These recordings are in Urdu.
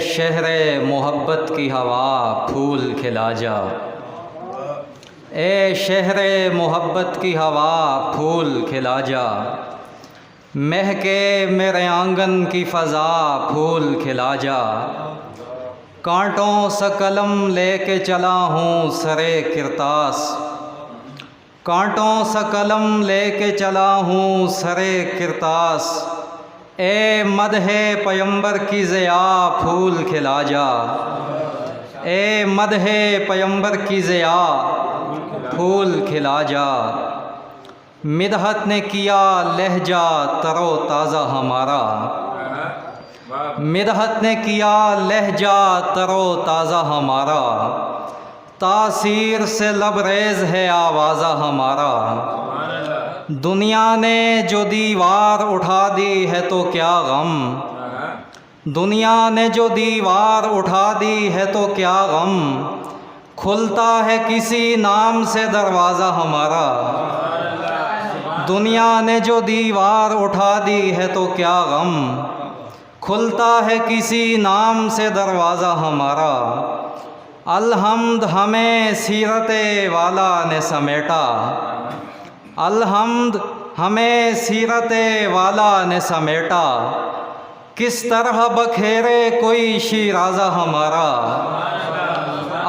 شہر محبت کی ہوا پھول کھلا جا، اے شہر محبت کی ہوا پھول کھلا جا، مہکے میرے آنگن کی فضا پھول کھلا جا، کانٹوں سا قلم لے کے چلا ہوں سرے کرتاس، کانٹوں سا قلم لے کے چلا ہوں سرے کرتاس، اے مدح پیمبر کی ضیا پھول کھلا جا، اے مدح پیمبر کی ضیا پھول کھلا جا، مدحت نے کیا لہجہ تر و تازہ ہمارا، مدحت نے کیا لہجہ تر و تازہ ہمارا، تاثیر سے لبریز ہے آوازہ ہمارا، دنیا نے جو دیوار اٹھا دی ہے تو کیا غم، دنیا نے جو دیوار اٹھا دی ہے تو کیا غم، کھلتا ہے کسی نام سے دروازہ ہمارا، دنیا نے جو دیوار اٹھا دی ہے تو کیا غم، کھلتا ہے کسی نام سے دروازہ ہمارا، الحمد ہمیں سیرت والا نے سمیٹا، الحمد ہمیں سیرت والا نے سمیٹا، کس طرح بکھیرے کوئی شیرازہ ہمارا،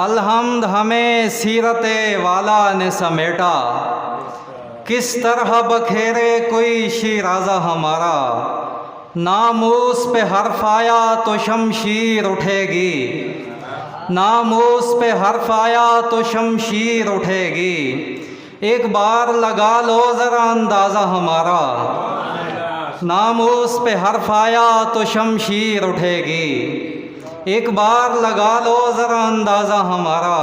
الحمد ہمیں سیرت والا نے سمیٹا، کس طرح بکھیرے کوئی شیرازہ ہمارا، ناموس پہ حرف آیا تو شمشیر اٹھے گی، ناموس پہ حرف آیا تو شمشیر اٹھے گی، ایک بار لگا لو ذرا اندازہ ہمارا، ناموس پہ حرف آیا تو شمشیر اٹھے گی، ایک بار لگا لو ذرا اندازہ ہمارا،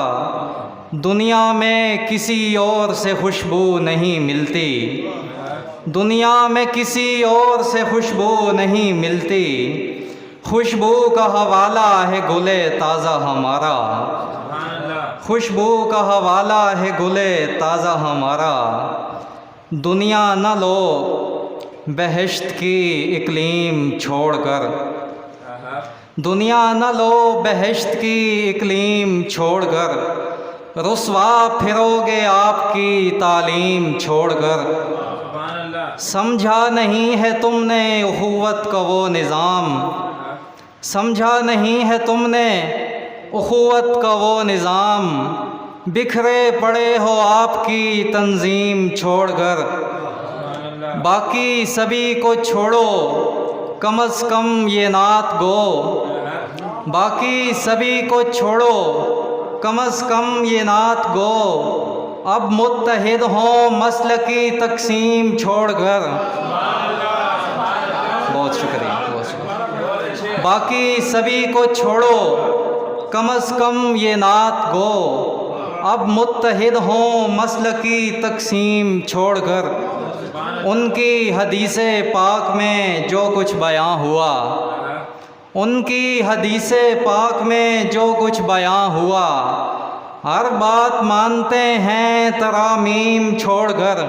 دنیا میں کسی اور سے خوشبو نہیں ملتی، دنیا میں کسی اور سے خوشبو نہیں ملتی، خوشبو کا حوالہ ہے گل تازہ ہمارا، خوشبو کا حوالہ ہے گل تازہ ہمارا، دنیا نہ لو بہشت کی اقلیم چھوڑ کر، دنیا نہ لو بہشت کی اقلیم چھوڑ کر، رسوا پھرو گے آپ کی تعلیم چھوڑ کر، سمجھا نہیں ہے تم نے اخوت کا وہ نظام، سمجھا نہیں ہے تم نے اخوت کا وہ نظام، بکھرے پڑے ہو آپ کی تنظیم چھوڑ کر، باقی سبھی کو چھوڑو کم از کم یہ نعت گو، باقی سبھی کو چھوڑو کم از کم یہ نعت گو، اب متحد ہوں مسلکی تقسیم چھوڑ کر، بہت شکریہ بہت شکریہ، باقی سبھی کو چھوڑو کم از کم یہ نعت گو، اب متحد ہوں مسلکی تقسیم چھوڑ کر، ان کی حدیث پاک میں جو کچھ بیاں ہوا، ان کی حدیث پاک میں جو کچھ بیاں ہوا، ہر بات مانتے ہیں ترامیم چھوڑ کر،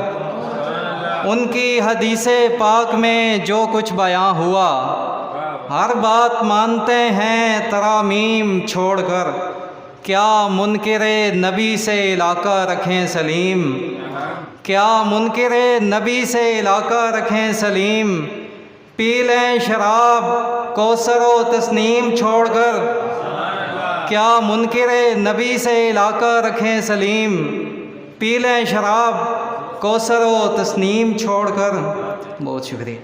ان کی حدیث پاک میں جو کچھ بیاں ہوا، ہر بات مانتے ہیں ترامیم چھوڑ کر، کیا منکر نبی سے علاقہ رکھیں سلیم، کیا منکر نبی سے علاقہ رکھیں سلیم، پی لیں شراب کوثر و تسنیم چھوڑ کر، کیا منکر نبی سے علاقہ رکھیں سلیم، پی لیں شراب کوثر و تسنیم چھوڑ کر، بہت شکریہ۔